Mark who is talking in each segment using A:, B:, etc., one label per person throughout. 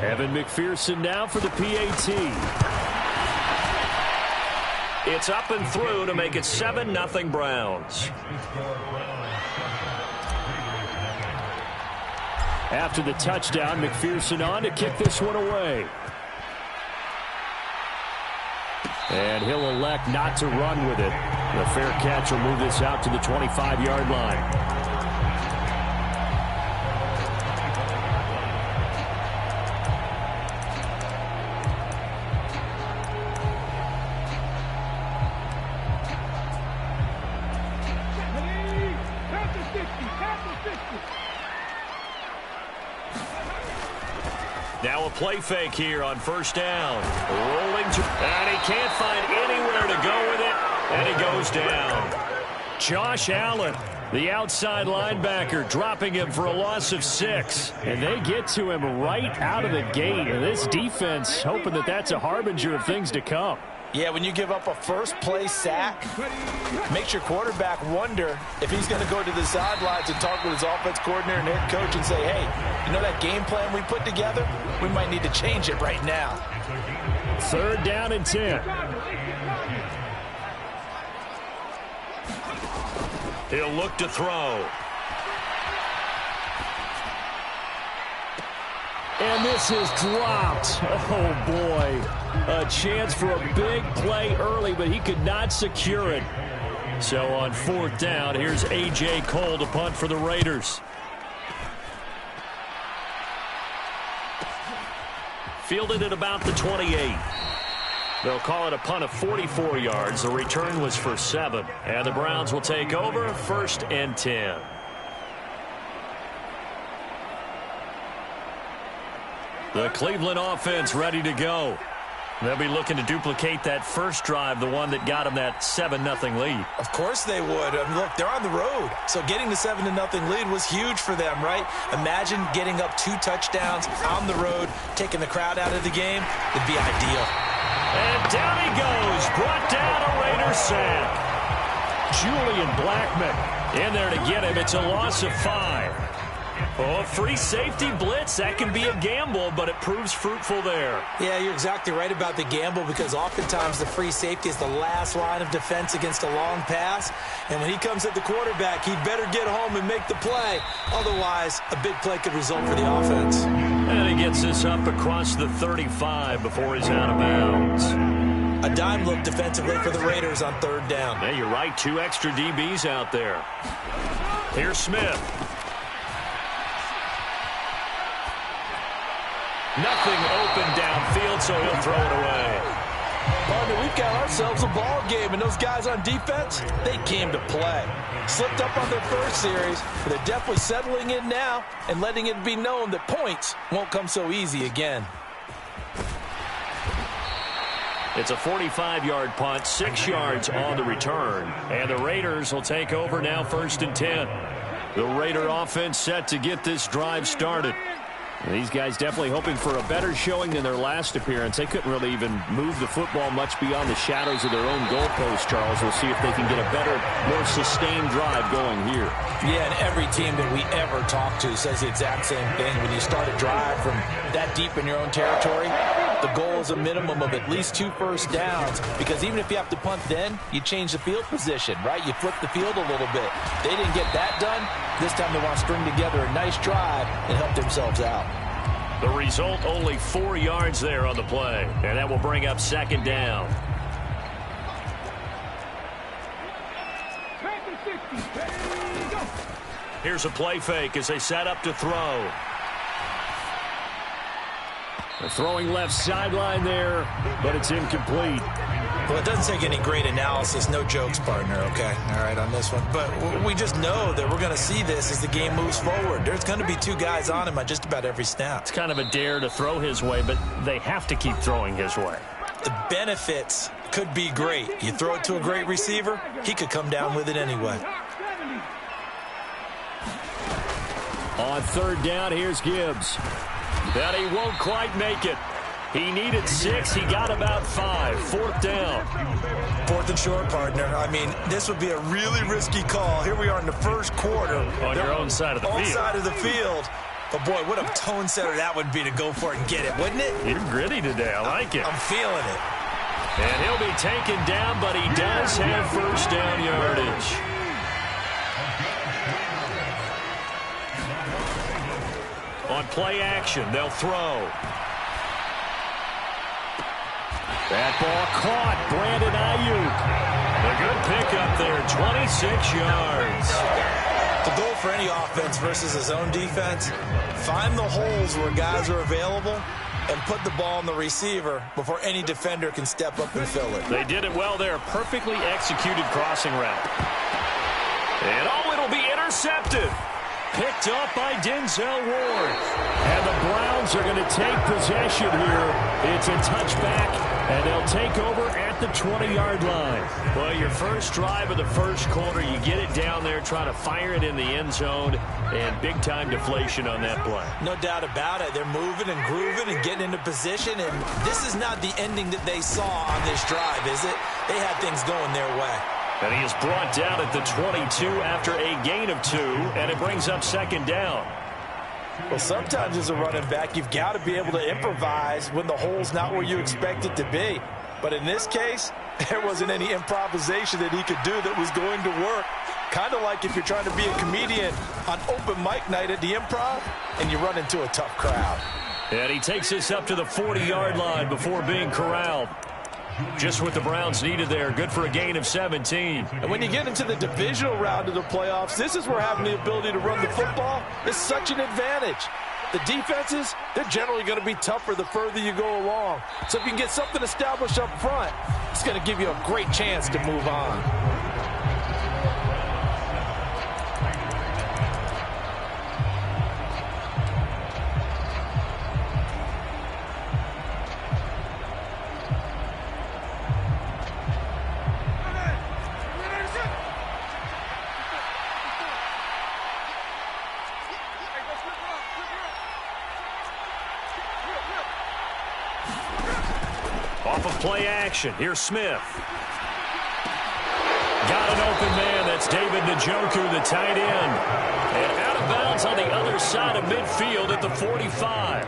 A: Evan McPherson now for the PAT.
B: It's up and through to make it 7-0 Browns.
A: After the touchdown, McPherson on to kick this one away. And he'll elect not to run with it. The fair catch will move this out to the 25-yard line.
B: Now a play fake here on first down. Rolling to, and he can't find anywhere to go with it, and he goes down.
A: Josh Allen, the outside linebacker, dropping him for a loss of 6. And they get to him right out of the gate. And this defense hoping that that's a harbinger of things to come.
C: Yeah, when you give up a first-play sack, makes your quarterback wonder if he's going to go to the sidelines and talk with his offense coordinator and head coach and say, hey, you know that game plan we put together? We might need to change it right now.
A: 3rd down and 10.
B: He'll look to throw.
A: And this is dropped. Oh, boy. A chance for a big play early, but he could not secure it. So on 4th down, here's A.J. Cole to punt for the Raiders.
B: Fielded at about the 28. They'll call it a punt of 44 yards. The return was for 7. And the Browns will take over 1st and 10. The Cleveland offense ready to go. They'll be looking to duplicate that first drive, the one that got them that 7-0 lead.
C: Of course they would. Look, they're on the road. So getting the 7-0 lead was huge for them, right? Imagine getting up 2 touchdowns on the road, taking the crowd out of the game. It'd be ideal.
B: And down he goes. Brought down a Raider sack.
A: Julian Blackmon
B: in there to get him. It's a loss of 5. Oh, free safety blitz. That can be a gamble, but it proves fruitful there.
C: Yeah, you're exactly right about the gamble because oftentimes the free safety is the last line of defense against a long pass. And when he comes at the quarterback, he'd better get home and make the play. Otherwise, a big play could result for the offense.
B: And he gets this up across the 35 before he's out of bounds.
C: A dime look defensively for the Raiders on 3rd down.
B: Yeah, you're right. 2 extra DBs out there. Here's Smith. Nothing open downfield, so he'll throw it away.
C: Partner, we've got ourselves a ball game, and those guys on defense, they came to play. Slipped up on their first series, but they're definitely settling in now and letting it be known that points won't come so easy again.
B: It's a 45-yard punt, 6 yards on the return, and the Raiders will take over now 1st and 10. The Raider offense set to get this drive started. These guys definitely hoping for a better showing than their last appearance. They couldn't really even move the football much beyond the shadows of their own goalpost, Charles. We'll see if they can get a better, more sustained drive going here.
C: Yeah, and every team that we ever talk to says the exact same thing. When you start a drive from that deep in your own territory, the goal is a minimum of at least 2 first downs, because even if you have to punt then, you change the field position, right? You flip the field a little bit. They didn't get that done. This time they want to string together a nice drive and help themselves out.
B: The result, only 4 yards there on the play, and that will bring up 2nd down. Here's a play fake as they set up to throw.
A: They're throwing left sideline there, but it's incomplete.
C: Well, it doesn't take any great analysis. No jokes, partner, okay? All right, on this one. But we just know that we're going to see this as the game moves forward. There's going to be 2 guys on him on just about every snap.
B: It's kind of a dare to throw his way, but they have to keep throwing his way.
C: The benefits could be great. You throw it to a great receiver, he could come down with it anyway.
A: On 3rd down, here's Gibbs.
B: But he won't quite make it. He needed 6. He got about 5. 4th down.
C: 4th and short, partner. I mean, this would be a really risky call. Here we are in the first quarter.
B: On your own side of the field.
C: On side of the field. But, boy, what a tone setter that would be to go for it and get it, wouldn't it?
B: You're gritty today. I like it.
C: I'm feeling it.
A: And he'll be taken down, but he does have first down yardage. On play action, they'll throw. That ball caught. Brandon Ayuk. A good pickup there, 26 yards.
C: The goal for any offense versus his own defense, find the holes where guys are available and put the ball on the receiver before any defender can step up and fill it.
A: They did it well there. Perfectly executed crossing route. And it'll be intercepted. Picked up by Denzel Ward. And the Browns are going to take possession here. It's a touchback, and they'll take over at the 20-yard line. Well, your first drive of the first quarter, you get it down there, try to fire it in the end zone, and big-time deflation on that play.
C: No doubt about it. They're moving and grooving and getting into position, and this is not the ending that they saw on this drive, is it? They had things going their way.
A: And he is brought down at the 22 after a gain of 2, and it brings up second down.
C: Well, sometimes as a running back, you've got to be able to improvise when the hole's not where you expect it to be. But in this case, there wasn't any improvisation that he could do that was going to work. Kind of like if you're trying to be a comedian on open mic night at the Improv and you run into a tough crowd.
A: And he takes this up to the 40-yard line before being corralled. Just what the Browns needed there. Good for a gain of 17.
C: And when you get into the divisional round of the playoffs, this is where having the ability to run the football is such an advantage. The defenses, they're generally going to be tougher the further you go along. So if you can get something established up front, it's going to give you a great chance to move on.
A: Off of play action, here's Smith. Got an open man, that's David Njoku, the tight end. And out of bounds on the other side of midfield at the 45.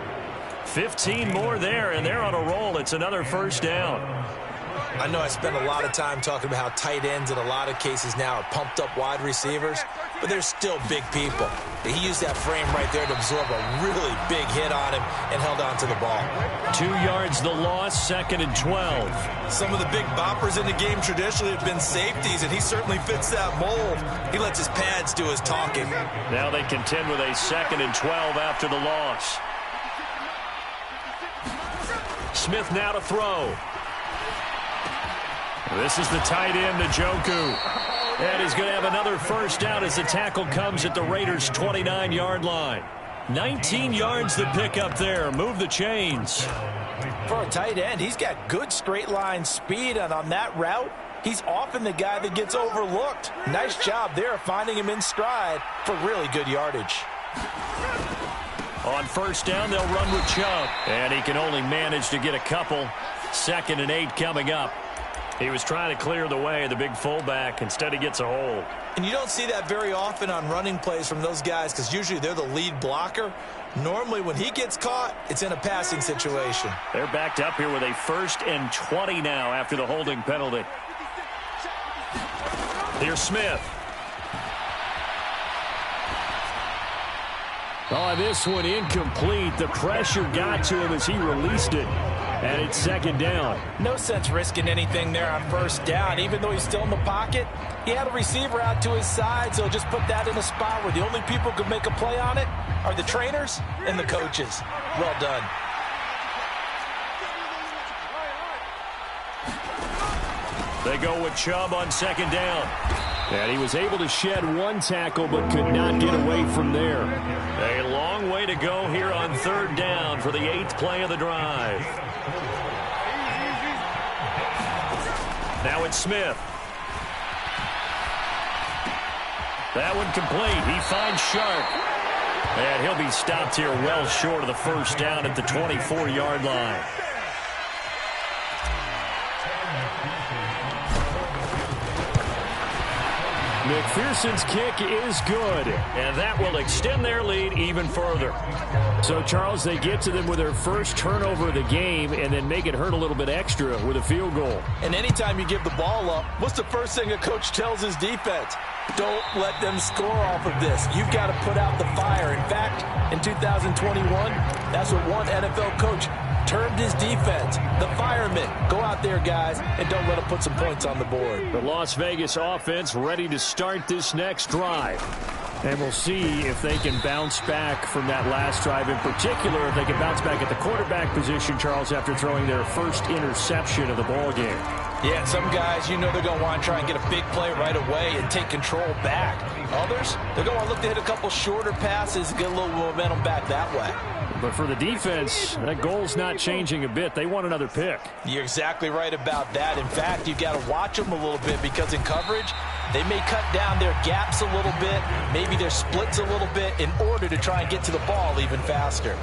A: 15 more there, and they're on a roll. It's another first down.
C: I know I spent a lot of time talking about how tight ends in a lot of cases now are pumped up wide receivers, but they're still big people. He used that frame right there to absorb a really big hit on him and held on to the ball.
A: 2 yards the loss, second and 12.
C: Some of the big boppers in the game traditionally have been safeties, and he certainly fits that mold. He lets his pads do his talking.
A: Now they contend with a second and 12 after the loss. Smith now to throw. This is the tight end, Njoku. And he's going to have another first down as the tackle comes at the Raiders' 29-yard line. 19 yards to pick up there. Move the chains.
C: For a tight end, he's got good straight-line speed, and on that route, he's often the guy that gets overlooked. Nice job there finding him in stride for really good yardage.
A: On first down, they'll run with Chubb. And he can only manage to get a couple. 2nd and 8 coming up. He was trying to clear the way, the big fullback. Instead, he gets a hold.
C: And you don't see that very often on running plays from those guys because usually they're the lead blocker. Normally, when he gets caught, it's in a passing situation.
A: They're backed up here with a 1st and 20 now after the holding penalty. Here's Smith. Oh, this one incomplete. The pressure got to him as he released it. And it's 2nd down.
C: No sense risking anything there on first down. Even though he's still in the pocket, he had a receiver out to his side, so just put that in a spot where the only people who could make a play on it are the trainers and the coaches. Well done.
A: They go with Chubb on 2nd down. And he was able to shed one tackle but could not get away from there. A long way to go here on 3rd down for the 8th play of the drive. Now it's Smith. That one complete. He finds Sharp. And he'll be stopped here well short of the first down at the 24-yard line. McPherson's kick is good, and that will extend their lead even further. So, Charles, they get to them with their first turnover of the game and then make it hurt a little bit extra with a field goal.
C: And anytime you give the ball up, what's the first thing a coach tells his defense? Don't let them score off of this. You've got to put out the fire. In fact, in 2021, that's what one NFL coach termed his defense, the firemen. Go out there, guys, and don't let them put some points on the board.
A: The Las Vegas offense ready to start this next drive. And we'll see if they can bounce back from that last drive. In particular, if they can bounce back at the quarterback position, Charles, after throwing their first interception of the ball game.
C: Yeah, and some guys, you know they're going to want to try and get a big play right away and take control back. Others, they're going to look to hit a couple shorter passes and get a little momentum back that way.
A: But for the defense, that goal's not changing a bit. They want another pick.
C: You're exactly right about that. In fact, you've got to watch them a little bit because in coverage, they may cut down their gaps a little bit, maybe their splits a little bit in order to try and get to the ball even faster.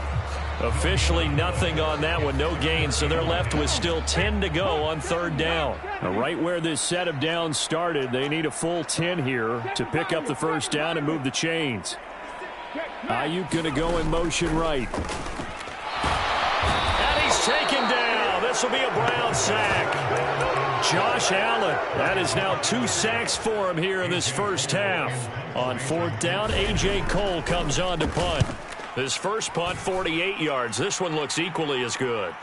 A: Officially nothing on that one, no gain, so they're left with still 10 to go on third down. Now, right where this set of downs started, they need a full 10 here to pick up the first down and move the chains. Ayuk going to go in motion right. And he's taken down. This will be a Brown sack. Josh Allen, that is now 2 sacks for him here in this first half. On fourth down, A.J. Cole comes on to punt. His first punt, 48 yards. This one looks equally as good.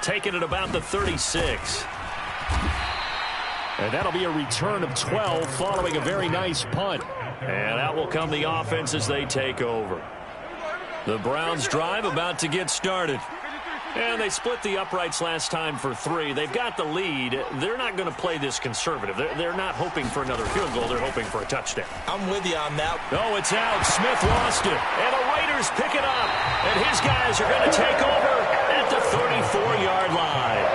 A: Taking it about the 36. And that'll be a return of 12 following a very nice punt. And out will come the offense as they take over. The Browns drive about to get started. And they split the uprights last time for 3. They've got the lead. They're not going to play this conservative. They're not hoping for another field goal. They're hoping for a touchdown.
C: I'm with you on that.
A: Oh, it's out. Smith lost it. And the Raiders pick it up. And his guys are going to take over at the 34-yard line.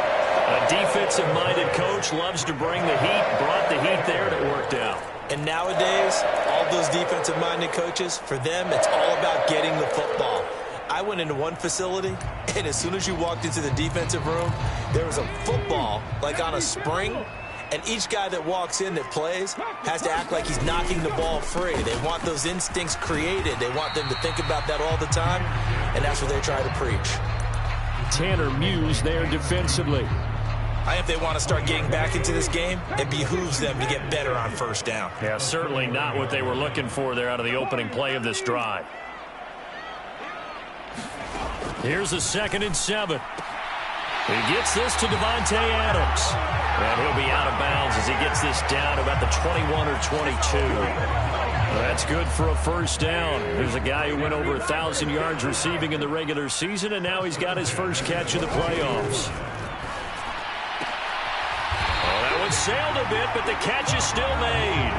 A: A defensive-minded coach loves to bring the heat. Brought the heat there, and it worked out.
C: And nowadays, all those defensive-minded coaches, for them, it's all about getting the football. I went into one facility, and as soon as you walked into the defensive room, there was a football, like on a spring, and each guy that walks in that plays has to act like he's knocking the ball free. They want those instincts created. They want them to think about that all the time, and that's what they try to preach.
A: Tanner Muse there defensively.
C: If they want to start getting back into this game, it behooves them to get better on first down.
A: Yeah, certainly not what they were looking for there out of the opening play of this drive. Here's a 2nd and 7. He gets this to Devontae Adams. And he'll be out of bounds as he gets this down about the 21 or 22. That's good for a first down. There's a guy who went over 1,000 yards receiving in the regular season, and now he's got his first catch in the playoffs. Sailed a bit, but the catch is still made.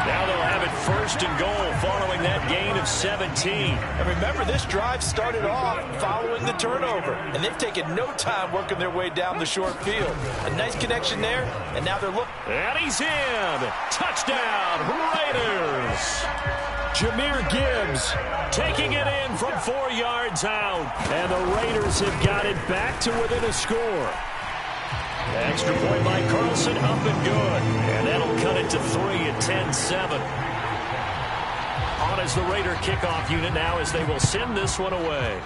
A: Now they'll have it 1st and goal following that gain of 17.
C: And remember, this drive started off following the turnover, and they've taken no time working their way down the short field. A nice connection there, and now they're looking.
A: And he's in. Touchdown, Raiders. Jahmyr Gibbs taking it in from 4 yards out. And the Raiders have got it back to within a score. Extra point by Carlson, up and good. And that'll cut it to 3 at 10-7. On as the Raider kickoff unit now as they will send this one away.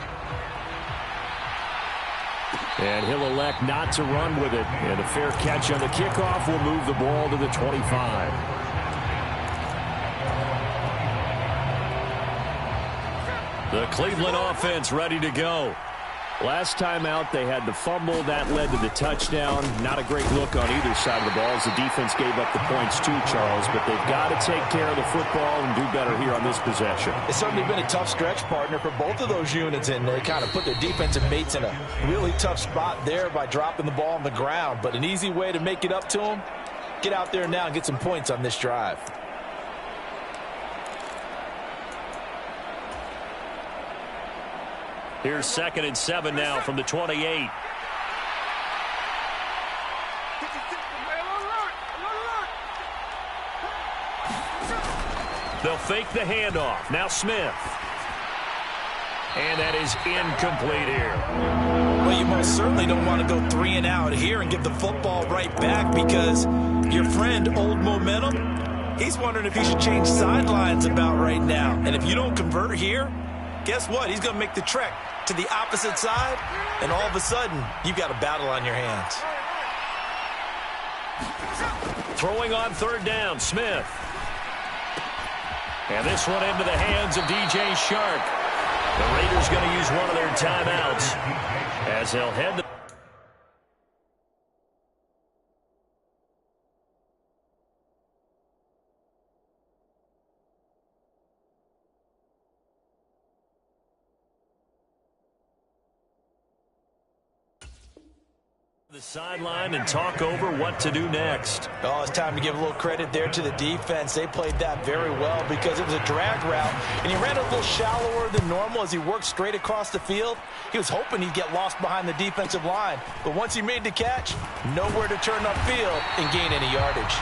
A: And he'll elect not to run with it. And a fair catch on the kickoff will move the ball to the 25. The Cleveland offense ready to go. Last time out, they had the fumble. That led to the touchdown. Not a great look on either side of the ball as the defense gave up the points too, Charles. But they've got to take care of the football and do better here on this possession.
C: It's certainly been a tough stretch, partner, for both of those units. And they kind of put their defensive mates in a really tough spot there by dropping the ball on the ground. But an easy way to make it up to them, get out there now and get some points on this drive.
A: Here's 2nd and 7 now from the 28. They'll fake the handoff. Now Smith. And that is incomplete here.
C: Well, you most certainly don't want to go 3 and out here and give the football right back because Your friend, Old Momentum, he's wondering if he should change sidelines about right now. And if you don't convert here, guess what? He's going to make the trek to the opposite side, and all of a sudden, you've got a battle on your hands.
B: Throwing on third down, Smith. And this one into the hands of DJ Shark. The Raiders going to use one of their timeouts as they'll head to the sideline and talk over what to do next.
C: Oh, it's time to give a little credit there to the defense. They played that very well because it was a drag route, and he ran a little shallower than normal as he worked straight across the field. He was hoping he'd get lost behind the defensive line, but once he made the catch, nowhere to turn upfield and gain any yardage.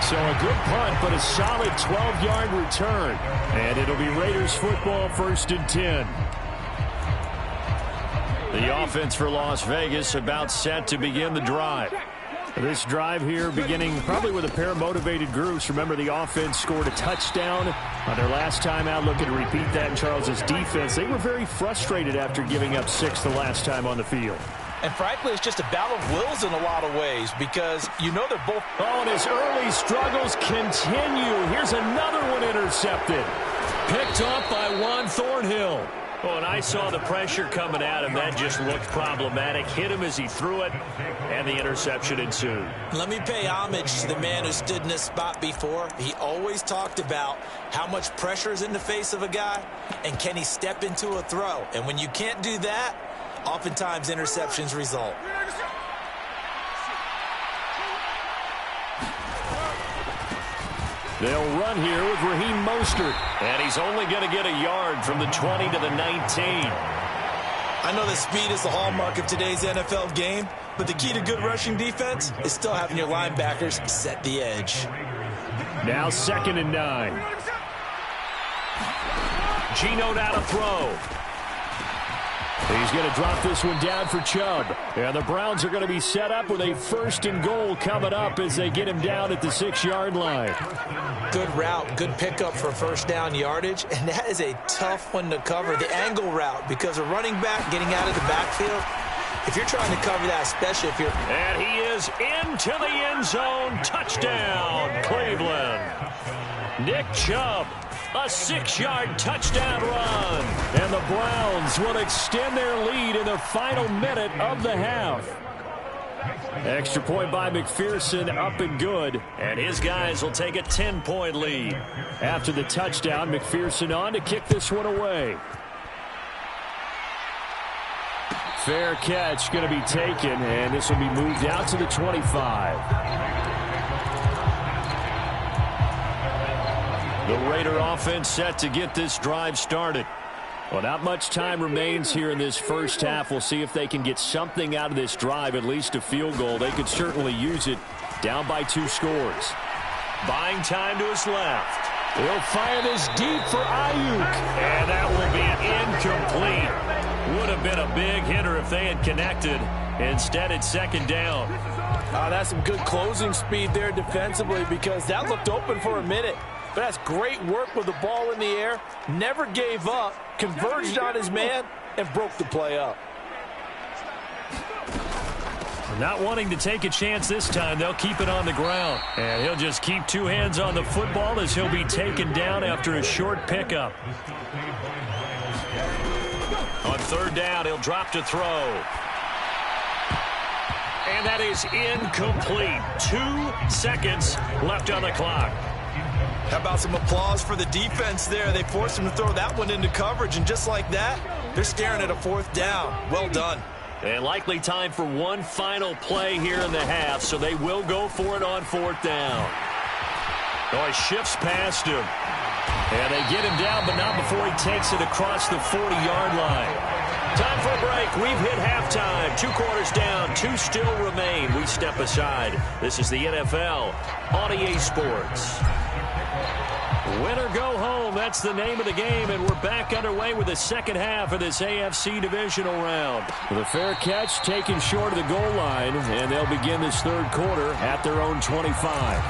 A: So a good punt, but a solid 12-yard return. And it'll be Raiders football, 1st and 10.
B: The offense for Las Vegas about set to begin the drive.
A: This drive here beginning probably with a pair of motivated groups. Remember, the offense scored a touchdown on their last time out. Looking to repeat that in Charles's defense. They were very frustrated after giving up 6 the last time on the field.
C: And frankly, it's just a battle of wills in a lot of ways because you know they're both.
A: Oh, and his early struggles continue. Here's another one intercepted. Picked off by Juan Thornhill.
B: Oh, and I saw the pressure coming at him. That just looked problematic. Hit him as he threw it, and the interception ensued.
C: Let me pay homage to the man who stood in this spot before. He always talked about how much pressure is in the face of a guy, and can he step into a throw. And when you can't do that, oftentimes interceptions result.
A: They'll run here with Raheem Mostert.
B: And he's only going to get a yard from the 20 to the 19.
C: I know that speed is the hallmark of today's NFL game, but the key to good rushing defense is still having your linebackers set the edge.
A: Now 2nd and 9.
B: Geno now to throw.
A: He's going to drop this one down for Chubb. And the Browns are going to be set up with a 1st and goal coming up as they get him down at the 6-yard line.
C: Good route, good pickup for first down yardage, and that is a tough one to cover, the angle route, because a running back getting out of the backfield, if you're trying to cover that, especially if you're...
B: And he is into the end zone. Touchdown, Cleveland. Nick Chubb. A 6-yard touchdown run.
A: And the Browns will extend their lead in the final minute of the half. Extra point by McPherson, up and good.
B: And his guys will take a 10-point lead.
A: After the touchdown, McPherson on to kick this one away. Fair catch going to be taken, and this will be moved out to the 25.
B: The Raider offense set to get this drive started.
A: Well, not much time remains here in this first half. We'll see if they can get something out of this drive, at least a field goal. They could certainly use it. Down by 2 scores.
B: Buying time to his left.
A: He'll fire this deep for Ayuk.
B: And that will be incomplete. Would have been a big hitter if they had connected. Instead, it's 2nd down.
C: That's some good closing speed there defensively because that looked open for a minute. But that's great work with the ball in the air. Never gave up, converged on his man, and broke the play up.
A: Not wanting to take a chance this time, they'll keep it on the ground.
B: And he'll just keep 2 hands on the football as he'll be taken down after a short pickup. On 3rd down, he'll drop to throw. And that is incomplete. 2 seconds left on the clock.
C: How about some applause for the defense there? They forced him to throw that one into coverage, and just like that, they're staring at a 4th down. Well done.
B: And likely time for one final play here in the half, so they will go for it on 4th down. Oh, he shifts past him. And they get him down, but not before he takes it across the 40-yard line. Time for a break. We've hit halftime. 2 quarters down. 2 still remain. We step aside. This is the NFL on EA Sports.
A: Win or go home, that's the name of the game, and we're back underway with the second half of this AFC divisional round. The fair catch taken short of the goal line, and they'll begin this third quarter at their own 25.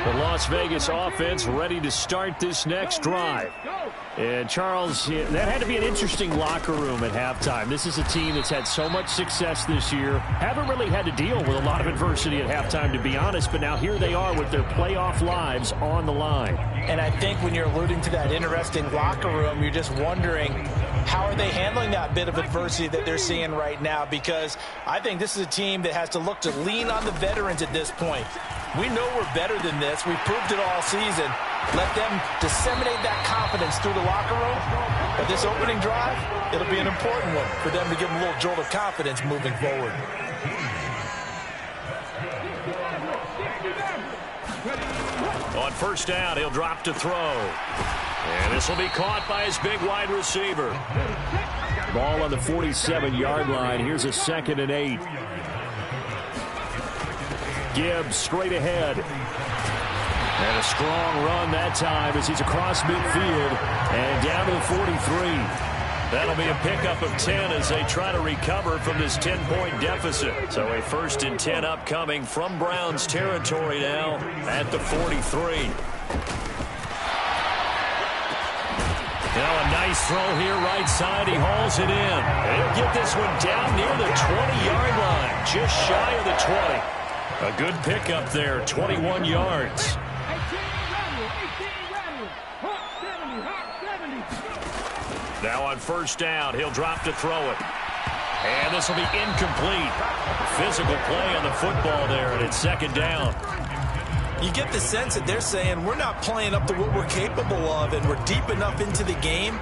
A: The Las Vegas offense ready to start this next drive. And, Charles, that had to be an interesting locker room at halftime. This is a team that's had so much success this year. Haven't really had to deal with a lot of adversity at halftime, to be honest. But now here they are with their playoff lives on the line.
C: And I think when you're alluding to that interesting locker room, you're just wondering, how are they handling that bit of adversity that they're seeing right now? Because I think this is a team that has to look to lean on the veterans at this point. We know we're better than this. We've proved it all season. Let them disseminate that confidence through the locker room. But this opening drive, it'll be an important one for them to give them a little jolt of confidence moving forward.
A: On first down, he'll drop to throw. And this will be caught by his big wide receiver. Ball on the 47-yard line. Here's a 2nd and 8. Gibbs straight ahead. And a strong run that time as he's across midfield and down to the 43. That'll be a pickup of 10 as they try to recover from this 10-point deficit. So a 1st and 10 upcoming from Browns territory now at the 43. Now a nice throw here right side. He hauls it in. He'll get this one down near the 20-yard line, just shy of the 20. A good pickup there, 21 yards. Now on first down, he'll drop to throw it. And this will be incomplete. Physical play on the football there, and it's 2nd down.
C: You get the sense that they're saying we're not playing up to what we're capable of, and we're deep enough into the game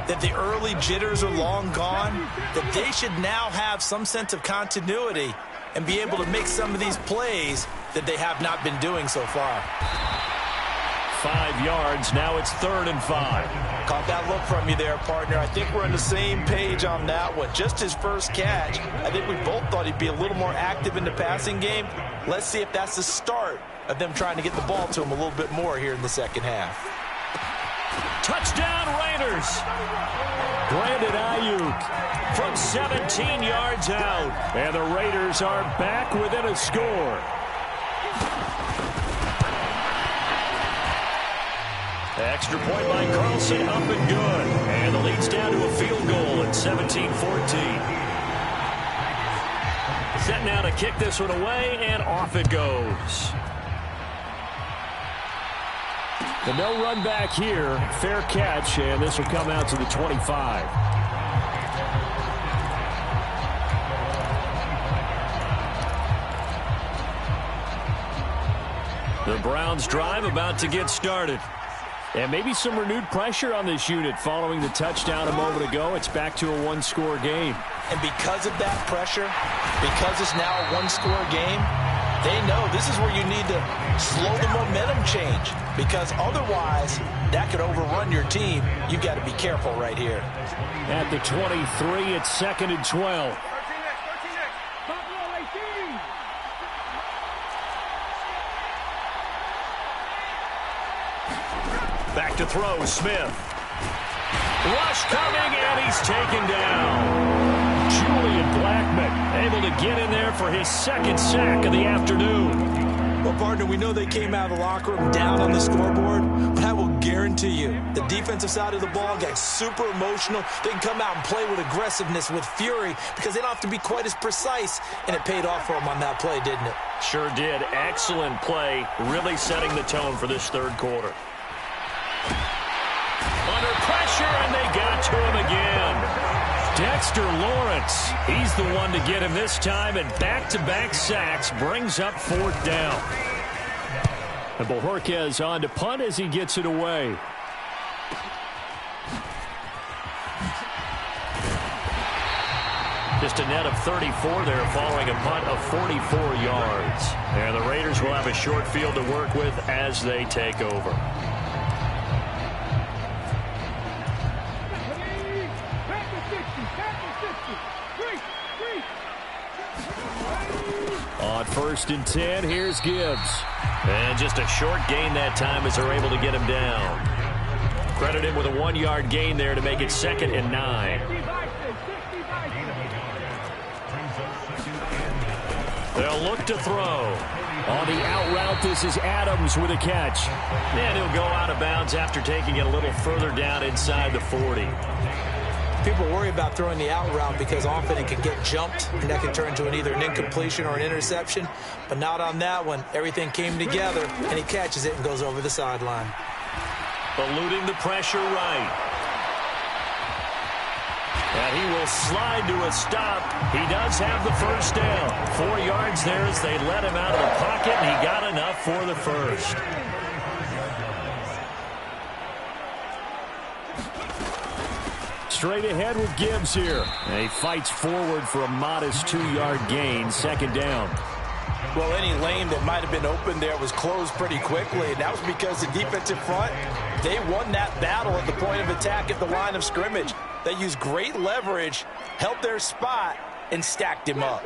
C: that the early jitters are long gone, that they should now have some sense of continuity and be able to make some of these plays that they have not been doing so far.
A: 5 yards. Now it's 3rd and 5.
C: Caught that look from you there, partner. I think we're on the same page on that one. Just his first catch. I think we both thought he'd be a little more active in the passing game. Let's see if that's the start of them trying to get the ball to him a little bit more here in the second half.
A: Touchdown, Raiders. Brandon Ayuk from 17 yards out. And the Raiders are back within a score. Extra point by Carlson, up and good. And the lead's down to a field goal at 17-14. Set now to kick this one away, and off it goes. The no run back here, fair catch, and this will come out to the 25. The Browns drive about to get started. And maybe some renewed pressure on this unit following the touchdown a moment ago. It's back to a one-score game.
C: And because of that pressure, because it's now a one-score game, they know this is where you need to slow the momentum change, because otherwise that could overrun your team. You've got to be careful right here.
A: At the 23, it's 2nd and 12. Back to throw, Smith. Rush coming, and he's taken down. Julian Blackmon able to get in there for his 2nd sack of the afternoon.
C: Well, partner, we know they came out of the locker room down on the scoreboard, but I will guarantee you the defensive side of the ball got super emotional. They can come out and play with aggressiveness, with fury, because they don't have to be quite as precise, and it paid off for them on that play, didn't it?
A: Sure did. Excellent play, really setting the tone for this third quarter. Under pressure, and they got to him again. Dexter Lawrence, he's the one to get him this time, and back-to-back sacks brings up 4th down. And Bojorquez on to punt as he gets it away. Just a net of 34 there following a punt of 44 yards. And the Raiders will have a short field to work with as they take over. On first and 10. Here's Gibbs.
B: And just a short gain that time as they're able to get him down. Credit him with a 1-yard gain there to make it 2nd and 9. They'll look to throw.
A: On the out route, this is Adams with a catch.
B: And he'll go out of bounds after taking it a little further down inside the 40.
C: People worry about throwing the out route because often it can get jumped, and that can turn into either an incompletion or an interception. But not on that one. Everything came together, and he catches it and goes over the sideline.
B: Eluding the pressure right. And he will slide to a stop. He does have the first down. 4 yards there as they let him out of the pocket, and he got enough for the first.
A: Straight ahead with Gibbs here. And he fights forward for a modest 2-yard gain, 2nd down.
C: Well, any lane that might have been open there was closed pretty quickly, and that was because the defensive front, they won that battle at the point of attack at the line of scrimmage. They used great leverage, held their spot, and stacked him up.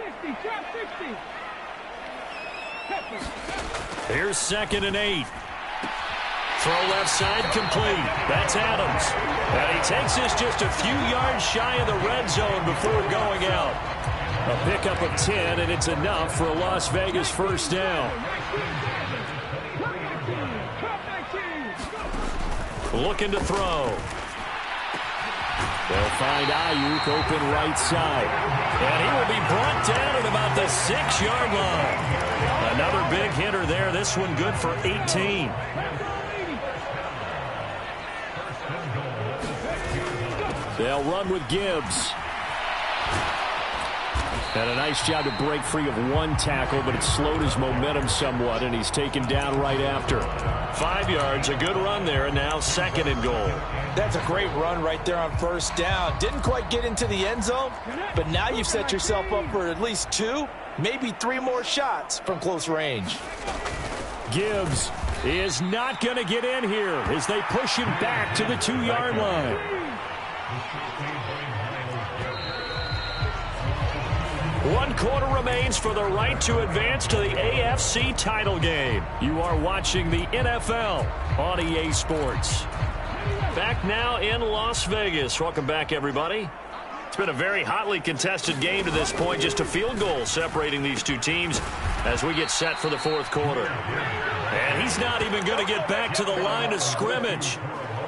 A: Here's 2nd and 8.
B: Throw left side complete. That's Adams. And he takes this just a few yards shy of the red zone before going out.
A: A pickup of 10, and it's enough for a Las Vegas first down.
B: Looking to throw.
A: They'll find Ayuk open right side.
B: And he will be brought down at about the 6-yard line. Another big hitter there. This one good for 18.
A: They'll run with Gibbs. And a nice job to break free of one tackle, but it slowed his momentum somewhat, and he's taken down right after.
B: 5 yards, a good run there, and now 2nd and goal.
C: That's a great run right there on first down. Didn't quite get into the end zone, but now you've set yourself up for at least 2, maybe 3 more shots from close range.
A: Gibbs is not going to get in here as they push him back to the 2-yard line.
B: One quarter remains for the right to advance to the AFC title game.
A: You are watching the NFL on EA Sports.
B: Back now in Las Vegas. Welcome back, everybody. It's been a very hotly contested game to this point. Just a field goal separating these two teams as we get set for the 4th quarter.
A: And he's not even going to get back to the line of scrimmage.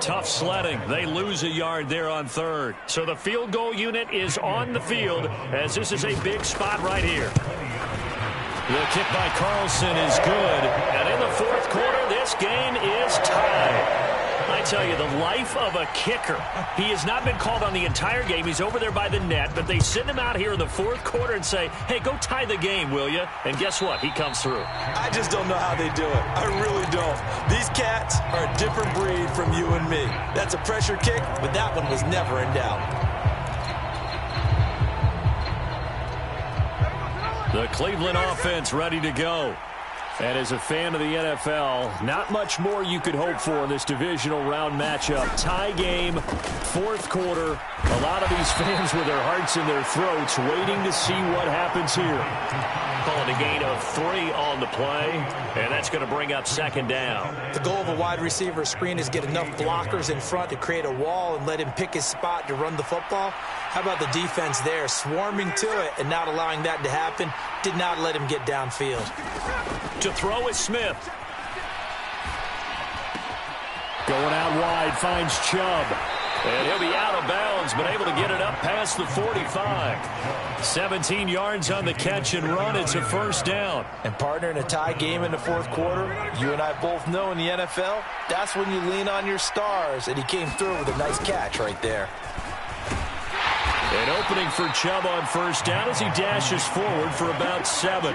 A: Tough sledding. They lose a yard there on 3rd.
B: So the field goal unit is on the field as this is a big spot right here.
A: The kick by Carlson is good.
B: And in the 4th quarter, this game is tied. I tell you, the life of a kicker. He has not been called on the entire game. He's over there by the net, but they send him out here in the 4th quarter and say, hey, go tie the game, will you? And guess what? He comes through.
C: I just don't know how they do it. I really don't. These cats are a different breed from you and me. That's a pressure kick, but that one was never in doubt.
A: The Cleveland offense ready to go. And as a fan of the NFL, not much more you could hope for in this divisional round matchup. Tie game, 4th quarter. A lot of these fans with their hearts in their throats waiting to see what happens here.
B: Calling a gain of 3 on the play, and that's going to bring up 2nd down.
C: The goal of a wide receiver screen is get enough blockers in front to create a wall and let him pick his spot to run the football. How about the defense there, swarming to it and not allowing that to happen? Did not let him get downfield.
B: To throw is Smith.
A: Going out wide, finds Chubb.
B: And he'll be out of bounds, but able to get it up past the 45.
A: 17 yards on the catch and run. It's a first down.
C: And partner, in a tie game in the 4th quarter, you and I both know in the NFL, that's when you lean on your stars. And he came through with a nice catch right there.
A: An opening for Chubb on first down as he dashes forward for about 7.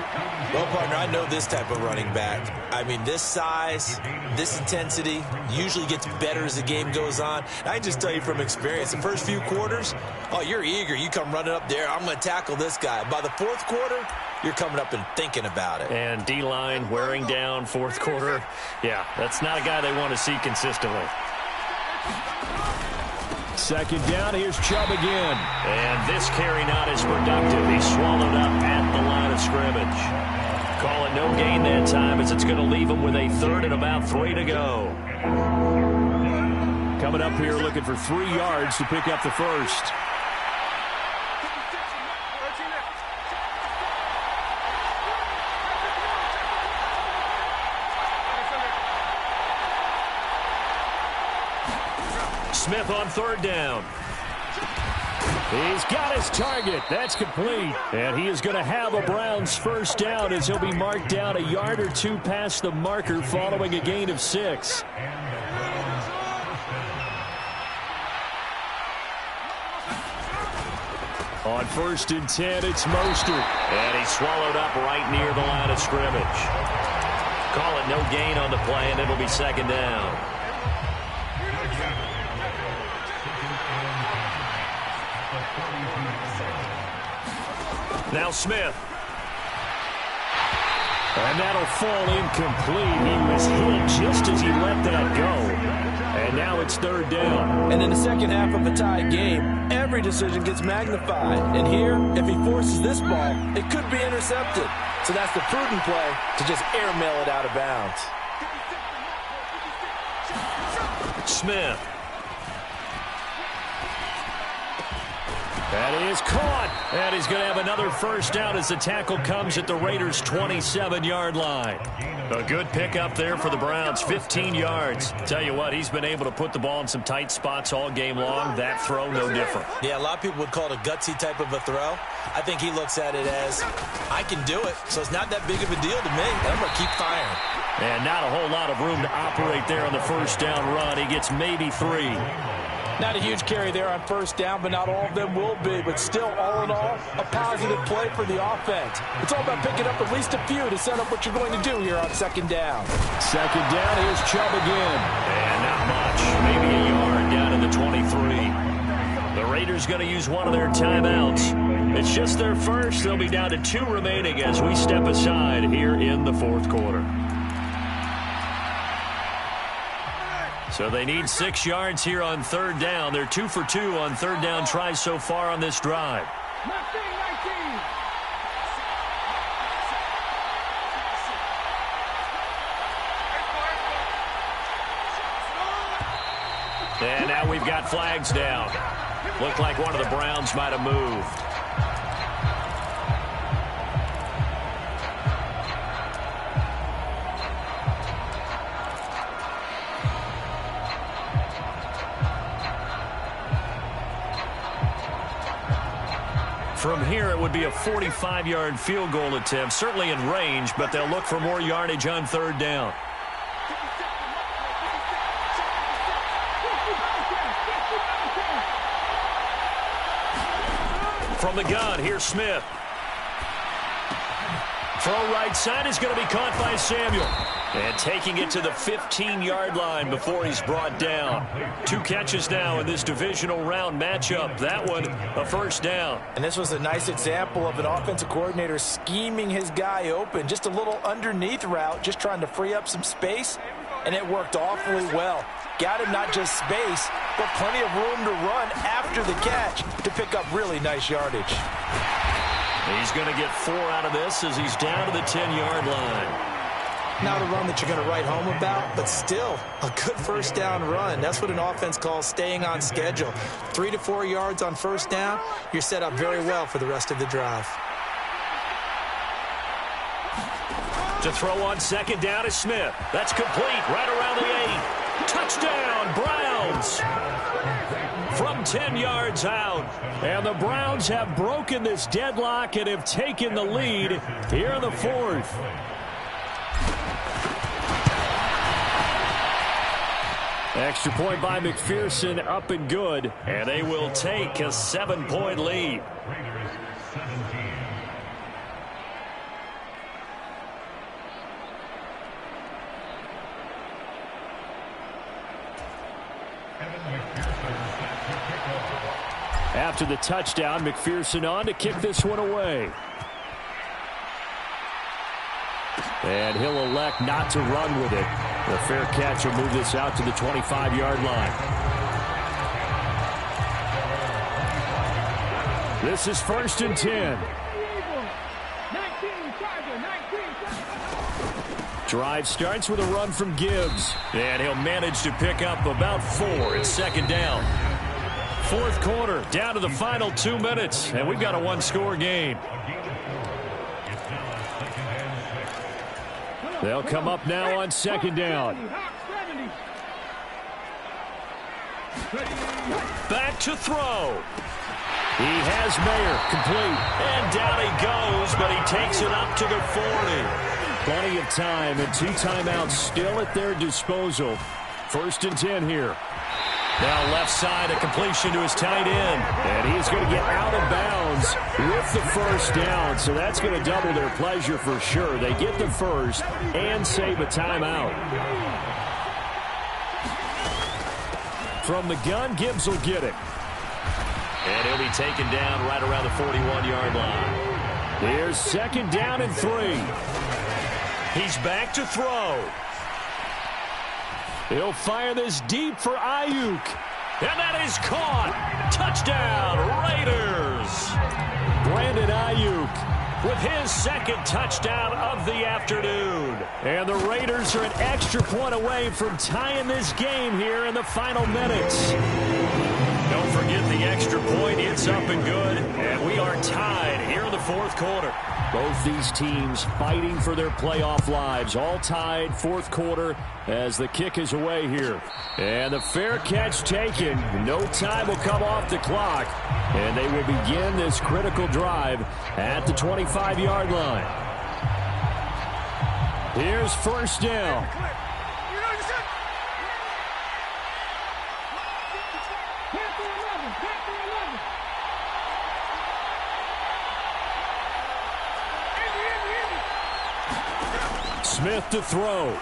C: Well, partner, I know this type of running back. I mean, this size, this intensity usually gets better as the game goes on. And I can just tell you from experience, the first few quarters, oh, you're eager. You come running up there, I'm going to tackle this guy. By the 4th quarter, you're coming up and thinking about it.
B: And D-line wearing down 4th quarter. Yeah, that's not a guy they want to see consistently.
A: 2nd down, here's Chubb again.
B: And this carry not as productive. He's swallowed up at the line of scrimmage. Call it no gain that time as it's going to leave them with a third and about 3 to go.
A: Coming up here looking for 3 yards to pick up the first.
B: Smith on 3rd down.
A: He's got his target. That's complete. And he is going to have a Browns first down as he'll be marked down a yard or 2 past the marker following a gain of 6. On 1st and 10, it's Mostert.
B: And he's swallowed up right near the line of scrimmage. Call it no gain on the play, and it'll be 2nd down. Now Smith.
A: And that'll fall incomplete. He was hit just as he let that go. And now it's 3rd down.
C: And in the second half of a tied game, every decision gets magnified. And here, if he forces this ball, it could be intercepted. So that's the prudent play to just airmail it out of bounds.
B: Smith.
A: That is caught. And he's going to have another first down as the tackle comes at the Raiders' 27-yard line.
B: A good pickup there for the Browns, 15 yards. Tell you what, he's been able to put the ball in some tight spots all game long. That throw, no different.
C: Yeah, a lot of people would call it a gutsy type of a throw. I think he looks at it as, I can do it, so it's not that big of a deal to me. I'm going to keep firing.
A: And not a whole lot of room to operate there on the first down run. He gets maybe 3.
C: Not a huge carry there on first down, but not all of them will be. But still, all in all, a positive play for the offense. It's all about picking up at least a few to set up what you're going to do here on 2nd down.
A: 2nd down, here's Chubb again.
B: And not much. Maybe a yard down in the 23. The Raiders going to use one of their timeouts. It's just their first. They'll be down to 2 remaining as we step aside here in the 4th quarter. So they need 6 yards here on 3rd down. They're 2 for 2 on 3rd down tries so far on this drive. And now we've got flags down. Looked like one of the Browns might have moved. From here, it would be a 45-yard field goal attempt, certainly in range, but they'll look for more yardage on 3rd down. From the gun, here's Smith. Throw right side is going to be caught by Samuel. And taking it to the 15-yard line before he's brought down. 2 catches now in this divisional round matchup. That one, a first down. And this was a nice example of an offensive coordinator scheming his guy open. Just a little underneath route, just trying to free up some space. And it worked awfully well. Got him not just space, but plenty of room to run after the catch to pick up really nice yardage. He's going to get 4 out of this as he's down to the 10-yard line.
C: Not a run that you're going to write home about, but still a good first down run. That's what an offense calls staying on schedule. 3 to 4 yards on first down, you're set up very well for the rest of the drive.
B: To throw on 2nd down is Smith. That's complete right around the 8. Touchdown, Browns!
A: From 10 yards out. And the Browns have broken this deadlock and have taken the lead here in the 4th. Extra point by McPherson, up and good.
B: And they will take a 7-point lead.
A: After the touchdown, McPherson on to kick this one away. And he'll elect not to run with it. The fair catch will move this out to the 25-yard line. This is 1st and 10. Drive starts with a run from Gibbs.
B: And he'll manage to pick up about 4. It's second down.
A: Fourth quarter, down to the final 2 minutes, and we've got a one-score game. They'll come up now on second down.
B: Back to throw.
A: He has Mayer complete.
B: And down he goes, but he takes it up to the 40.
A: Plenty of time and 2 timeouts still at their disposal. First and 10 here.
B: Now left side, a completion to his tight end.
A: And he's going to get out of bounds with the first down. So that's going to double their pleasure for sure. They get the first and save a timeout. From the gun, Gibbs will get it.
B: And he'll be taken down right around the 41-yard line.
A: Here's second down and 3.
B: He's back to throw.
A: He'll fire this deep for Ayuk.
B: And that is caught. Touchdown, Raiders.
A: Brandon Ayuk
B: with his second touchdown of the afternoon.
A: And the Raiders are an extra point away from tying this game here in the final minutes.
B: Don't forget the extra point. It's up and good. And we are tied here in the fourth quarter.
A: Both these teams fighting for their playoff lives. All tied, fourth quarter, as the kick is away here. And the fair catch taken. No time will come off the clock. And they will begin this critical drive at the 25-yard line. Here's first down. Smith to throw.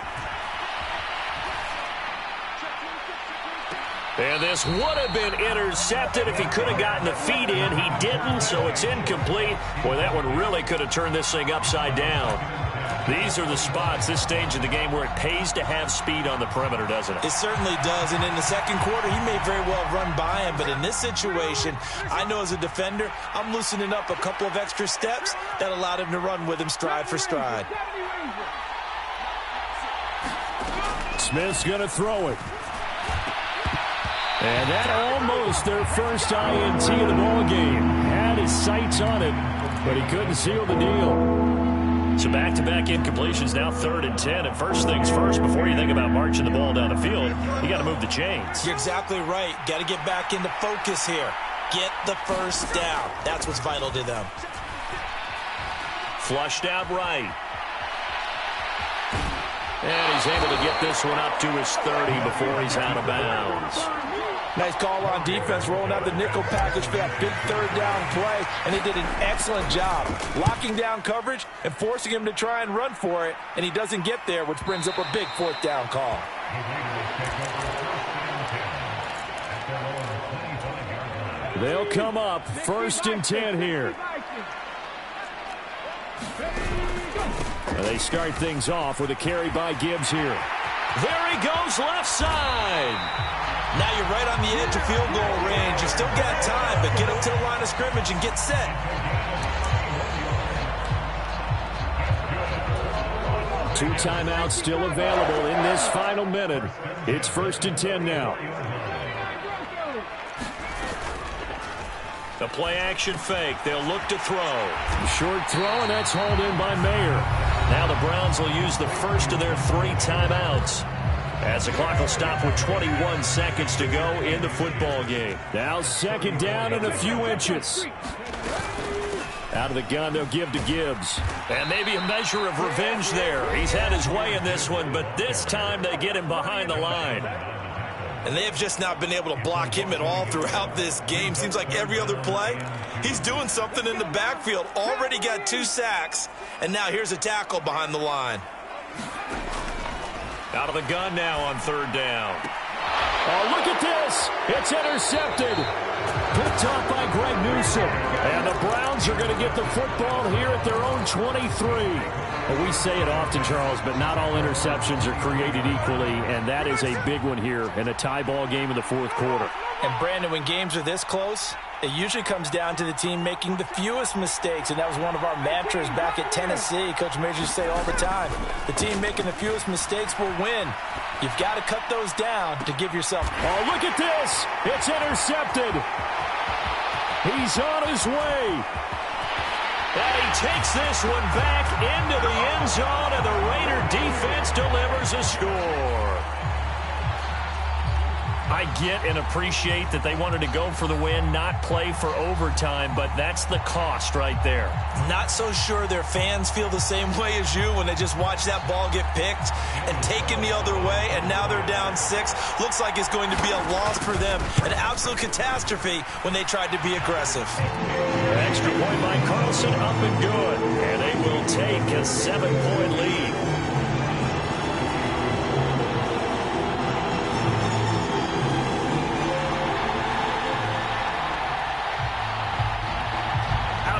B: And this would have been intercepted if he could have gotten the feet in. He didn't, so it's incomplete. Boy, that one really could have turned this thing upside down. These are the spots, this stage of the game, where it pays to have speed on the perimeter, doesn't it?
C: It certainly does, and in the second quarter, he may very well run by him, but in this situation, I know as a defender, I'm loosening up a couple of extra steps that allowed him to run with him stride for stride.
A: Smith's going to throw it. And that almost their first INT of the ballgame. Had his sights on it, but he couldn't seal the deal.
B: So back-to-back incompletions, now 3rd and 10. And first things first, before you think about marching the ball down the field, you got to move the chains.
C: You're exactly right. Got to get back into focus here. Get the first down. That's what's vital to them.
B: Flushed out right. And he's able to get this one up to his 30 before he's out of bounds.
C: Nice call on defense, rolling out the nickel package for that big third down play, and they did an excellent job locking down coverage and forcing him to try and run for it, and he doesn't get there, which brings up a big fourth down call.
A: They'll come up 1st and 10 here. And they start things off with a carry by Gibbs here.
B: There he goes, left side.
C: Now you're right on the edge of field goal range. You've still got time, but get up to the line of scrimmage and get set.
A: Two timeouts still available in this final minute. It's 1st and 10 now.
B: The play-action fake. They'll look to throw.
A: Short throw, and that's hauled in by Mayer.
B: Now the Browns will use the first of their 3 timeouts, as the clock will stop with 21 seconds to go in the football game.
A: Now second down and a few inches. Out of the gun, they'll give to Gibbs.
B: And maybe a measure of revenge there. He's had his way in this one, but this time they get him behind the line.
C: And they have just not been able to block him at all throughout this game. Seems like every other play, he's doing something in the backfield. Already got 2 sacks, and now here's a tackle behind the line.
B: Out of the gun now on 3rd down.
A: Oh, look at this. It's intercepted. Picked off by Greg Newsome. And the Browns are going to get the football here at their own 23.
B: Well, we say it often, Charles, but not all interceptions are created equally, and that is a big one here in a tie ball game in the fourth quarter.
C: And, Brandon, when games are this close, it usually comes down to the team making the fewest mistakes, and that was one of our mantras back at Tennessee. Coach Major used to say all the time, the team making the fewest mistakes will win. You've got to cut those down to give yourself...
A: Oh, look at this. It's intercepted. He's on his way.
B: And he takes this one back into the end zone, and the Raider defense delivers a score. I get and appreciate that they wanted to go for the win, not play for overtime, but that's the cost right there.
C: Not so sure their fans feel the same way as you when they just watch that ball get picked and taken the other way, and now they're down 6. Looks like it's going to be a loss for them. An absolute catastrophe when they tried to be aggressive.
B: Extra point by Carlson, up and good. And they will take a 7-point lead.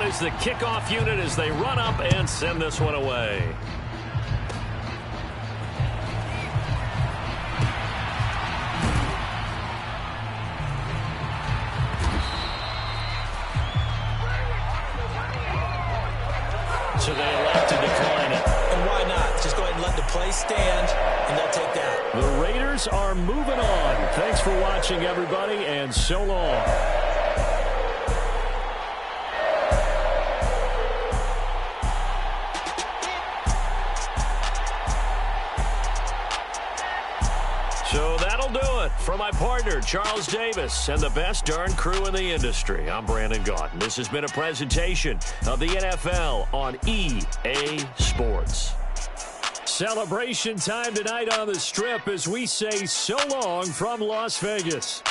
B: Is the kickoff unit as they run up and send this one away. So they elect to decline it.
C: And why not? Just go ahead and let the play stand, and they'll take that.
A: The Raiders are moving on. Thanks for watching, everybody, and so long.
B: So that'll do it. For my partner, Charles Davis, and the best darn crew in the industry, I'm Brandon Gaudin. This has been a presentation of the NFL on EA Sports.
A: Celebration time tonight on the Strip as we say so long from Las Vegas.